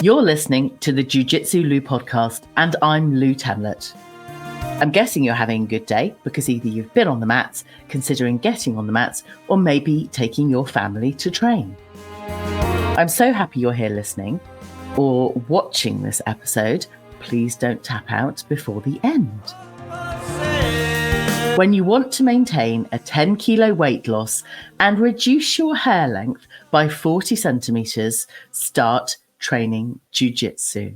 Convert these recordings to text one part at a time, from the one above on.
You're listening to the Jiu Jitsu Lou Podcast, and I'm Lou Temlett. I'm guessing you're having a good day because either you've been on the mats, considering getting on the mats, or maybe taking your family to train. I'm so happy you're here listening or watching this episode. Please don't tap out before the end. When you want to maintain a 10 kilo weight loss and reduce your hair length by 40 centimeters, start training jiu-jitsu.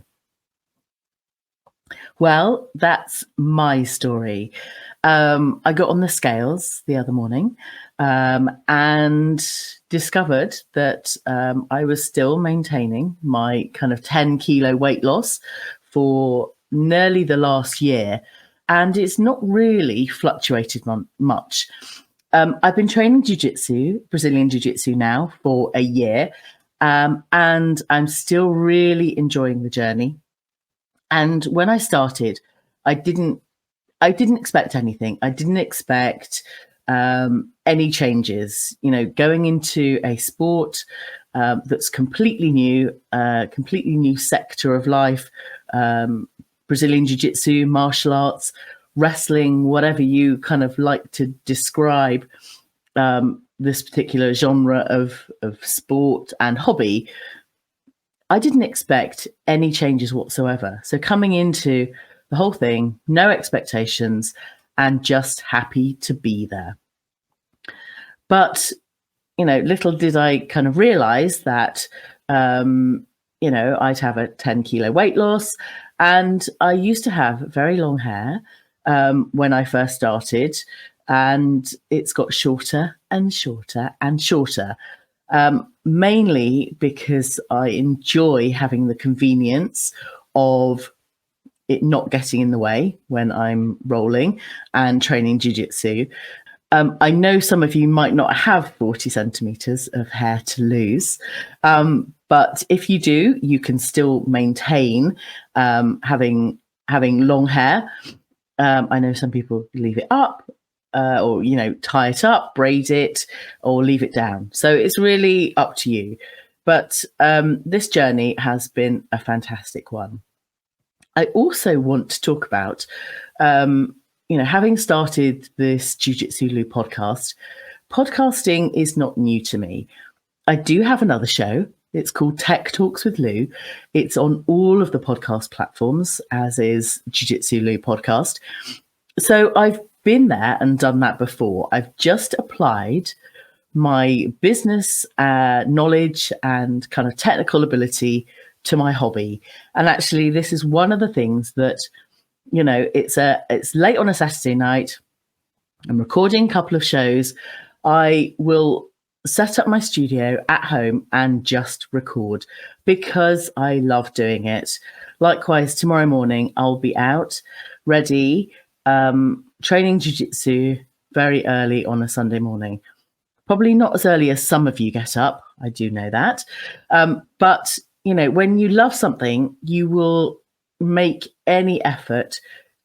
Well, that's my story. I got on the scales the other morning and discovered that I was still maintaining my kind of 10 kilo weight loss for nearly the last year. And it's not really fluctuated much. I've been training jiu-jitsu, Brazilian Jiu Jitsu now for a year. And I'm still really enjoying the journey. And when I started, I didn't expect anything. I didn't expect any changes. You know, going into a sport that's completely new sector of life, Brazilian Jiu Jitsu, martial arts, wrestling, whatever you kind of like to describe this particular genre of sport and hobby, I didn't expect any changes whatsoever. So coming into the whole thing, no expectations, and just happy to be there. But, you know, little did I kind of realize that, you know, I'd have a 10 kilo weight loss. And I used to have very long hair when I first started. And it's got shorter and shorter and shorter, mainly because I enjoy having the convenience of it not getting in the way when I'm rolling and training jiu-jitsu. I know some of you might not have 40 centimeters of hair to lose, but if you do, you can still maintain having long hair. I know some people leave it up. Or, you know, tie it up, braid it, or leave it down. So it's really up to you. But this journey has been a fantastic one. I also want to talk about, you know, having started this Jiu Jitsu Lou podcast, podcasting is not new to me. I do have another show. It's called Tech Talks with Lou. It's on all of the podcast platforms, as is Jiu Jitsu Lou Podcast. So I've been there and done that before. I've just applied my business knowledge and kind of technical ability to my hobby. And actually, this is one of the things that, you know, it's late on a Saturday night. I'm recording a couple of shows. I will set up my studio at home and just record because I love doing it. Likewise, tomorrow morning, I'll be out ready, training jiu-jitsu very early on a Sunday morning. Probably not as early as some of you get up. I do know that. But, you know, when you love something, you will make any effort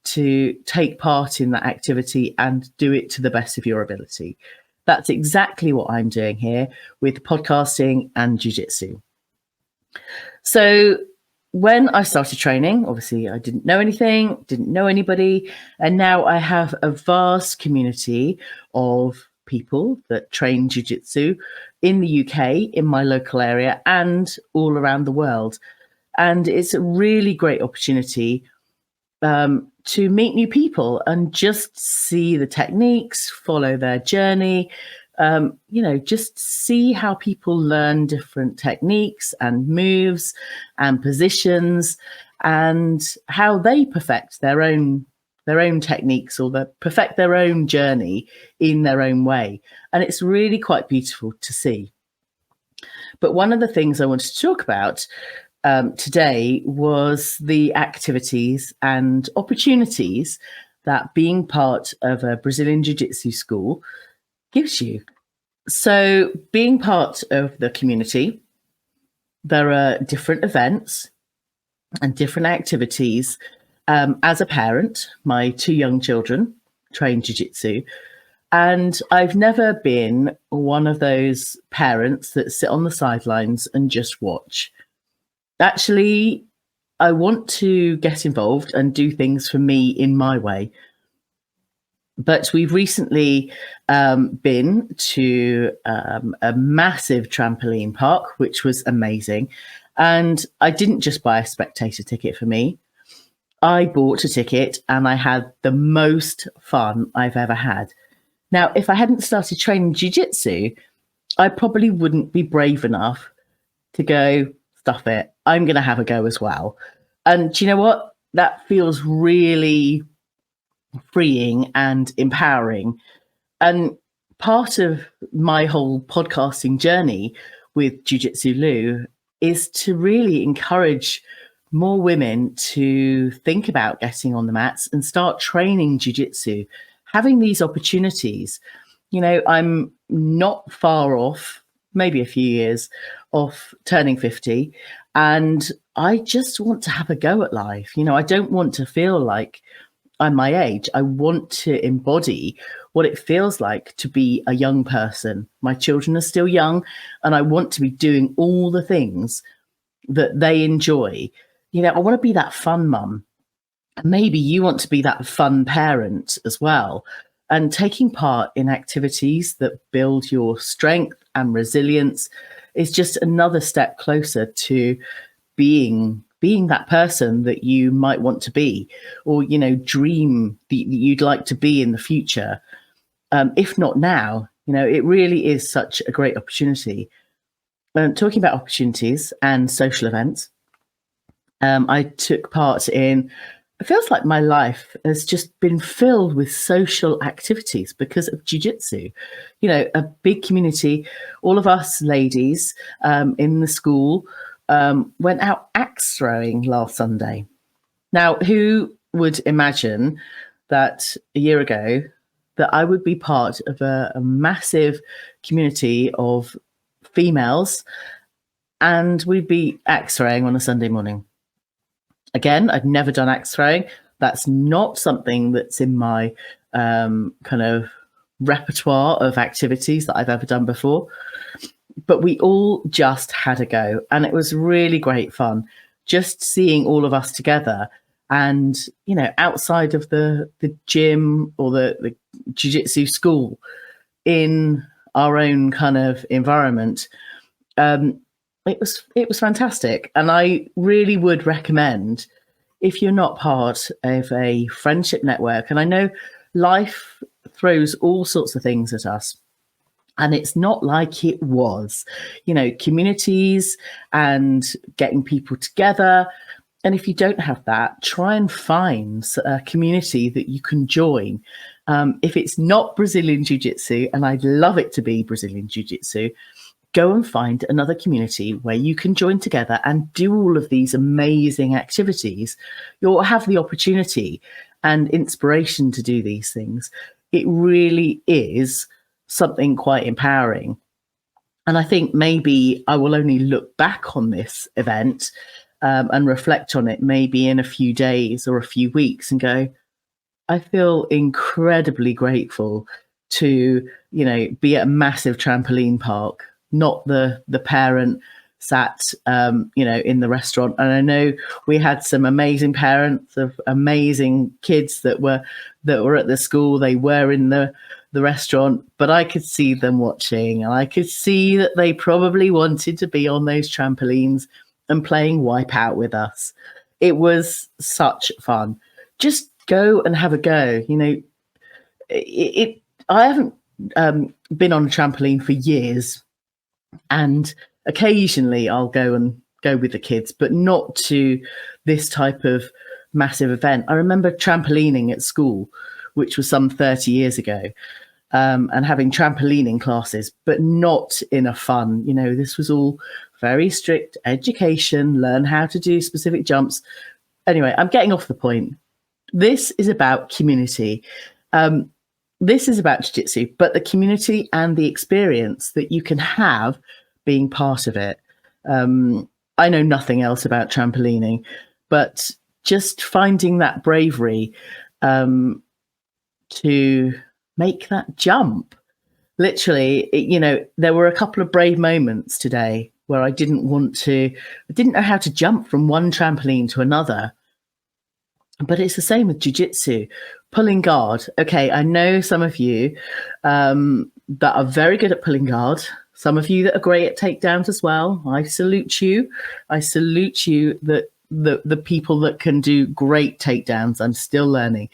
to take part in that activity and do it to the best of your ability. That's exactly what I'm doing here with podcasting and jiu-jitsu. So when I started training, obviously I didn't know anything, didn't know anybody, and now I have a vast community of people that train jiu-jitsu in the UK, in my local area, and all around the world. And it's a really great opportunity to meet new people and just see the techniques, follow their journey, you know, just see how people learn different techniques and moves and positions and how they perfect their own techniques or perfect their own journey in their own way. And it's really quite beautiful to see. But one of the things I wanted to talk about today was the activities and opportunities that being part of a Brazilian Jiu Jitsu school gives you. So being part of the community, there are different events and different activities. As a parent, my 2 young children train jiu-jitsu, and I've never been one of those parents that sit on the sidelines and just watch. Actually, I want to get involved and do things for me in my way. But we've recently been to a massive trampoline park, which was amazing. And I didn't just buy a spectator ticket for me. I bought a ticket and I had the most fun I've ever had. Now, if I hadn't started training jiu-jitsu, I probably wouldn't be brave enough to go, stuff it, I'm going to have a go as well. And do you know what? That feels really freeing and empowering. And part of my whole podcasting journey with Jiu Jitsu Lou is to really encourage more women to think about getting on the mats and start training Jiu Jitsu, having these opportunities. You know, I'm not far off, maybe a few years off turning 50, and I just want to have a go at life. You know, I don't want to feel like I'm my age. I want to embody what it feels like to be a young person. My children are still young, and I want to be doing all the things that they enjoy. You know, I want to be that fun mum. And maybe you want to be that fun parent as well. And taking part in activities that build your strength and resilience is just another step closer to being that person that you might want to be, or, you know, dream that you'd like to be in the future. If not now, you know, it really is such a great opportunity. Talking about opportunities and social events, I took part in, it feels like my life has just been filled with social activities because of jiu-jitsu. You know, a big community, all of us ladies in the school went out axe throwing last Sunday. Now, who would imagine that a year ago that I would be part of a massive community of females and we'd be axe throwing on a Sunday morning? Again, I've never done axe throwing. That's not something that's in my kind of repertoire of activities that I've ever done before. But we all just had a go, and it was really great fun just seeing all of us together. And, you know, outside of the gym or the jiu-jitsu school, in our own kind of environment, it was fantastic. And I really would recommend, if you're not part of a friendship network, and I know life throws all sorts of things at us, and it's not like it was, you know, communities and getting people together. And if you don't have that, try and find a community that you can join. If it's not Brazilian Jiu Jitsu, and I'd love it to be Brazilian Jiu Jitsu, go and find another community where you can join together and do all of these amazing activities. You'll have the opportunity and inspiration to do these things. It really is something quite empowering. And I think maybe I will only look back on this event and reflect on it maybe in a few days or a few weeks and go, I feel incredibly grateful to, you know, be at a massive trampoline park, not the parent sat, you know, in the restaurant. And I know we had some amazing parents of amazing kids that were at the school. They were in the restaurant, but I could see them watching, and I could see that they probably wanted to be on those trampolines and playing Wipeout with us. It was such fun. Just go and have a go. You know, I haven't been on a trampoline for years, and occasionally I'll go with the kids, but not to this type of massive event. I remember trampolining at school, which was some 30 years ago, and having trampolining classes, but not in a fun, you know, this was all very strict education, learn how to do specific jumps. Anyway, I'm getting off the point. This is about community. This is about jiu-jitsu, but the community and the experience that you can have being part of it. I know nothing else about trampolining, but just finding that bravery to make that jump. Literally, you know, there were a couple of brave moments today where I didn't know how to jump from one trampoline to another. But it's the same with jiu-jitsu, pulling guard. Okay, I know some of you that are very good at pulling guard. Some of you that are great at takedowns as well. I salute you. I salute you, that the people that can do great takedowns. I'm still learning.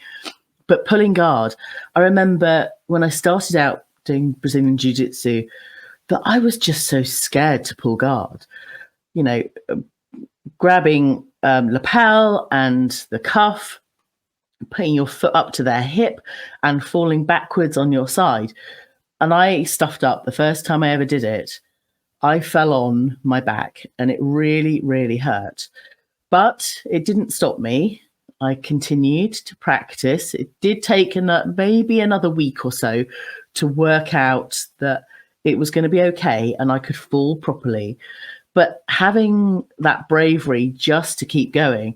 But pulling guard, I remember when I started out doing Brazilian Jiu Jitsu, that I was just so scared to pull guard. You know, grabbing lapel and the cuff, putting your foot up to their hip and falling backwards on your side. And I stuffed up the first time I ever did it. I fell on my back and it really, really hurt. But it didn't stop me. I continued to practice. It did take maybe another week or so to work out that it was going to be okay and I could fall properly. But having that bravery just to keep going,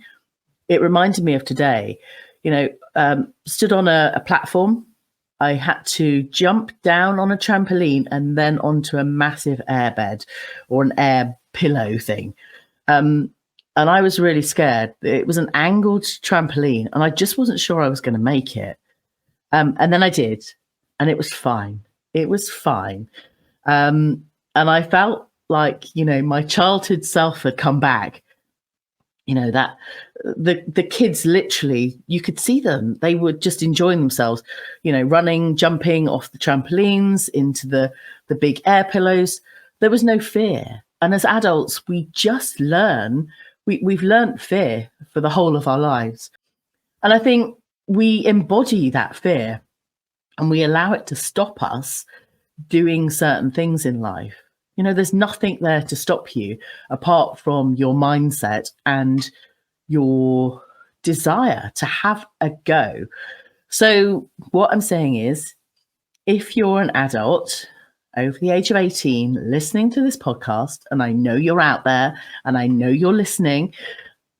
it reminded me of today. You know, stood on a platform. I had to jump down on a trampoline and then onto a massive airbed or an air pillow thing. And I was really scared. It was an angled trampoline and I just wasn't sure I was going to make it. And then I did, and it was fine. It was fine. And I felt like, you know, my childhood self had come back. You know, that the kids, literally, you could see them. They were just enjoying themselves, you know, running, jumping off the trampolines into the big air pillows. There was no fear. And as adults, we just learn. We've learned fear for the whole of our lives. And I think we embody that fear and we allow it to stop us doing certain things in life. You know, there's nothing there to stop you apart from your mindset and your desire to have a go. So what I'm saying is, if you're an adult over the age of 18 listening to this podcast, and I know you're out there and I know you're listening,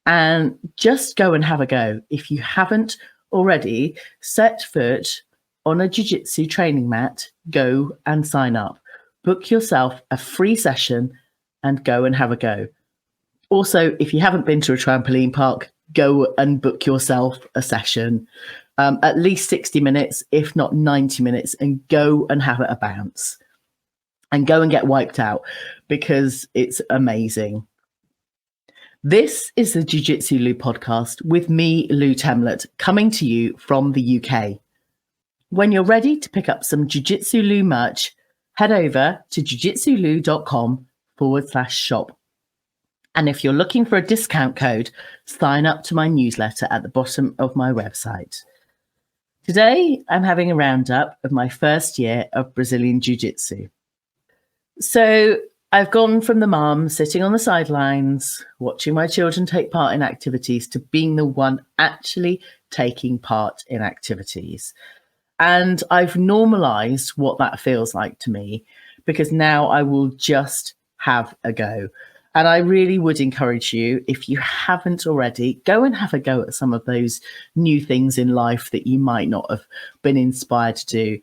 and just go and have a go. If you haven't already set foot on a jiu-jitsu training mat, go and sign up. Book yourself a free session and go and have a go. Also, if you haven't been to a trampoline park, go and book yourself a session, at least 60 minutes, if not 90 minutes, and go and have a bounce and go and get wiped out, because it's amazing. This is the Jiu Jitsu Lou podcast with me, Lou Temlett, coming to you from the UK. When you're ready to pick up some Jiu Jitsu Lou merch, head over to jiu-jitsulou.com/shop. And if you're looking for a discount code, sign up to my newsletter at the bottom of my website. Today, I'm having a roundup of my first year of Brazilian Jiu Jitsu. So I've gone from the mom sitting on the sidelines, watching my children take part in activities, to being the one actually taking part in activities. And I've normalized what that feels like to me, because now I will just have a go. And I really would encourage you, if you haven't already, go and have a go at some of those new things in life that you might not have been inspired to do.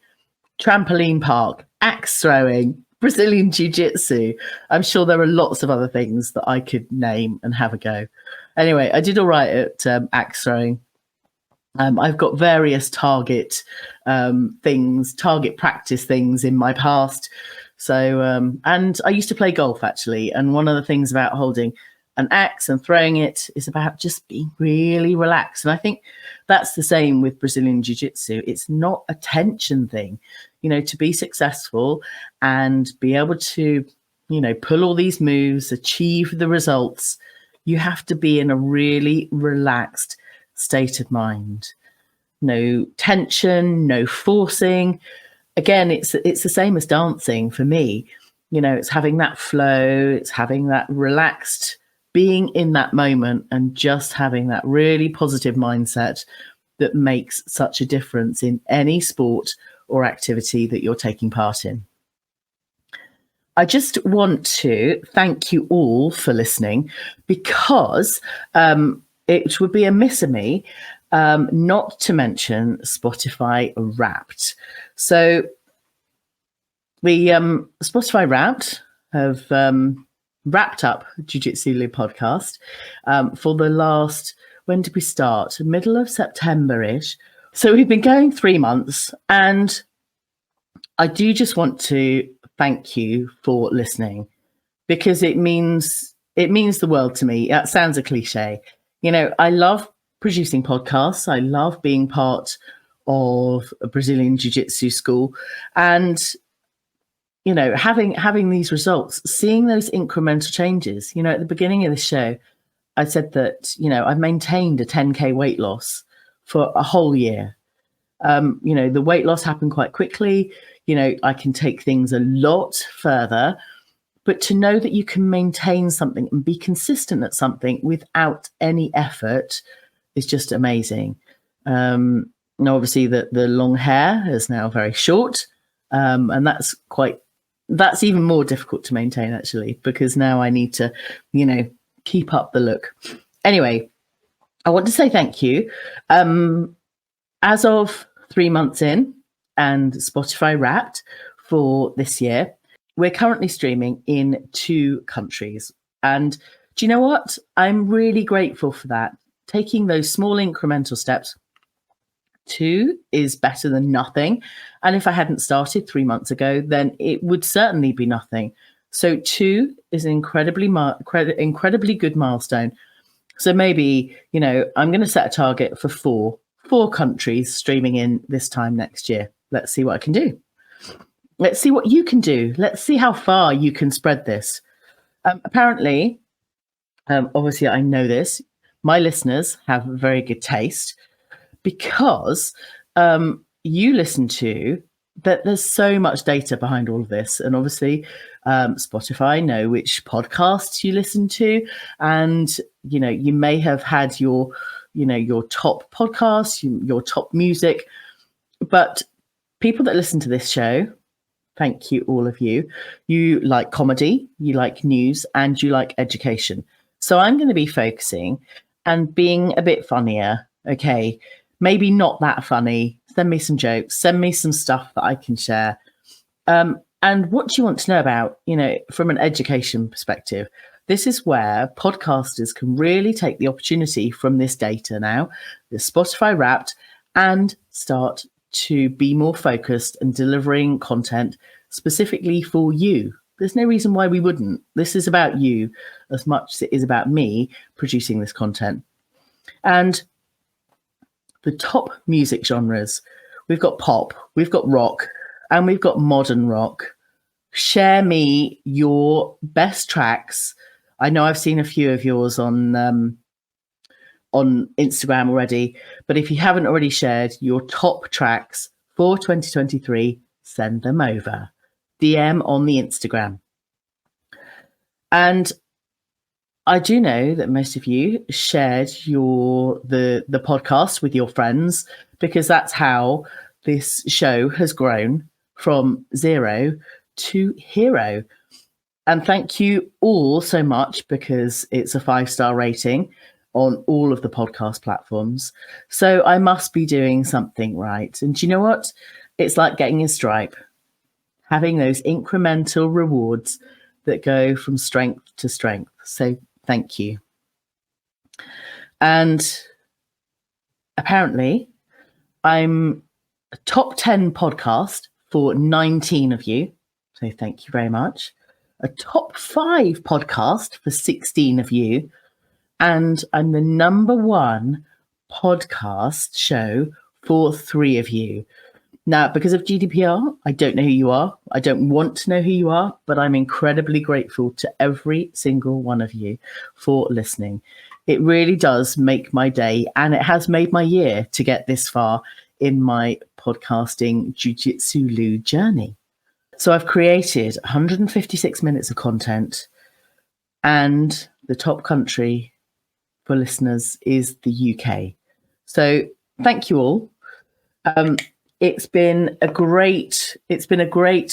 Trampoline park, axe throwing, Brazilian Jiu Jitsu. I'm sure there are lots of other things that I could name and have a go. Anyway, I did all right at axe throwing. I've got various target practice things in my past. So, and I used to play golf, actually. And one of the things about holding an axe and throwing it is about just being really relaxed. And I think that's the same with Brazilian Jiu Jitsu. It's not a tension thing. You know, to be successful and be able to, you know, pull all these moves, achieve the results, you have to be in a really relaxed state of mind. No tension, no forcing. Again, it's the same as dancing for me. You know, it's having that flow, it's having that relaxed, being in that moment and just having that really positive mindset that makes such a difference in any sport or activity that you're taking part in. I just want to thank you all for listening, because it would be amiss of me not to mention Spotify Wrapped. So the Spotify Wrapped have wrapped up Jiu Jitsu Lou Podcast for the last, when did we start? Middle of September-ish. So we've been going 3 months, and I do just want to thank you for listening, because it means the world to me. That sounds a cliche. I love producing podcasts. I love being part of a Brazilian Jiu Jitsu school, and having these results, seeing those incremental changes. At the beginning of the show, I said that I've maintained a 10k weight loss for a whole year. The weight loss happened quite quickly. I can take things a lot further, but to know that you can maintain something and be consistent at something without any effort is just amazing. Now, obviously, the long hair is now very short, and that's even more difficult to maintain, actually, because now I need to, keep up the look. Anyway, I want to say thank you. As of 3 months in and Spotify Wrapped for this year, we're currently streaming in 2 countries. And do you know what? I'm really grateful for that. Taking those small incremental steps. 2 is better than nothing. And if I hadn't started 3 months ago, then it would certainly be nothing. So 2 is an incredibly good milestone. So maybe, I'm going to set a target for 4 countries streaming in this time next year. Let's see what I can do. Let's see what you can do. Let's see how far you can spread this. Apparently, obviously, I know this. My listeners have very good taste, because you listen to that. There's so much data behind all of this. And obviously, Spotify know which podcasts you listen to. And, you may have had your top podcasts, your top music. But people that listen to this show, thank you, all of you. You like comedy, you like news, and you like education. So I'm going to be focusing and being a bit funnier. Okay, maybe not that funny. Send me some jokes. Send me some stuff that I can share. And what do you want to know about, from an education perspective? This is where podcasters can really take the opportunity from this data now, the Spotify Wrapped, and start to be more focused and delivering content specifically for you. There's no reason why we wouldn't. This is about you as much as it is about me producing this content. And the top music genres, we've got pop, we've got rock, and we've got modern rock. Share me your best tracks. I know I've seen a few of yours on Instagram already, but if you haven't already shared your top tracks for 2023, send them over. DM on the Instagram. And I do know that most of you shared the podcast with your friends, because that's how this show has grown from 0 to hero. And thank you all so much, because it's a 5-star rating on all of the podcast platforms. So I must be doing something right. And do you know what? It's like getting a stripe, having those incremental rewards that go from strength to strength. So thank you. And apparently, I'm a top 10 podcast for 19 of you. So thank you very much. A top 5 podcast for 16 of you. And I'm the number 1 podcast show for 3 of you. Now, because of GDPR, I don't know who you are. I don't want to know who you are, but I'm incredibly grateful to every single one of you for listening. It really does make my day, and it has made my year to get this far in my podcasting Jiu Jitsu Lou journey. So I've created 156 minutes of content, and the top country for listeners is the UK. So thank you all. It's been a great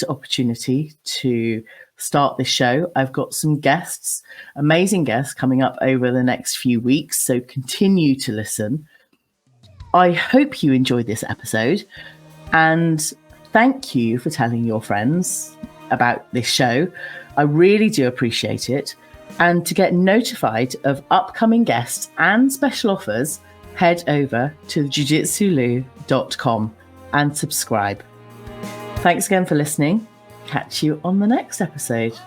opportunity to start this show. I've got some guests, amazing guests coming up over the next few weeks. So continue to listen. I hope you enjoyed this episode, and thank you for telling your friends about this show. I really do appreciate it. And to get notified of upcoming guests and special offers, head over to jiujitsulou.com and subscribe. Thanks again for listening. Catch you on the next episode.